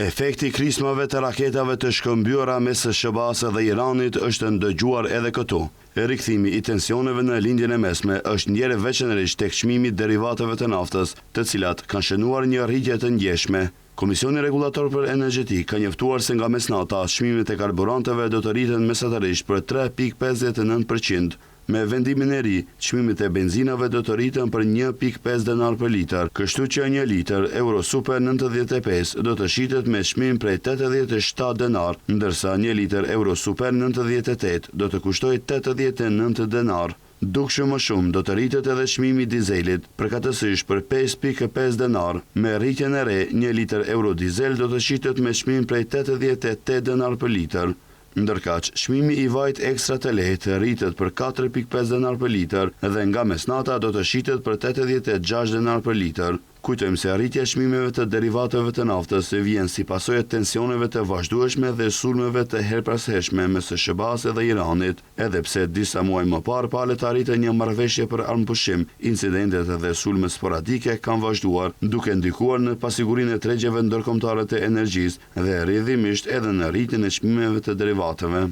Efekti krismave të raketave të shkëmbyer mes SBA-s dhe Iranit është ndëgjuar edhe këtu. Rikthimi i tensioneve në lindjen e mesme është ndjerë veçanërisht tek çmimi i derivateve të naftës, të cilat kanë shënuar një rritje të ndjeshme. Komisioni Rregullator për Energjetik ka njoftuar se nga mesnata çmimet e karburanteve do të rriten mesatarisht për 3.59%. Me vendimin e ri, çmimet e benzinave do të rriten për 1.5 denar për litër, kështu që 1 litër Euro Super 95 do të shitet me çmim prej 87 denar, ndërsa 1 litër Euro Super 98 do të kushtoj 89 denar. Dukshëm më shumë do të rritet edhe çmimi i dizelit, përkatësisht për 5.5 denar. Me rritjen e re, 1 litër Euro dizel do të shitet me çmim prej 88 denar për litër. Ndërkaq, çmimi i vajit ekstra të lehtë rritet për 4.5 denar për litër dhe nga mesnata do të shitet për 86 denar për litër. Kujtojmë se arritja e çmimeve të derivateve të naftës vjen si pasojë të tensioneve të vazhdueshme dhe sulmeve të herpashershme mes SBA-s dhe Iranit, edhe pse disa muaj më parë palet arritën një marrëveshje për armëpushim, incidentet dhe sulme sporadike kanë vazhduar, duke ndikuar në pasigurinë e tregjeve ndërkombëtare të energjisë dhe rrjedhimisht edhe në rritjen e çmimeve të derivateve.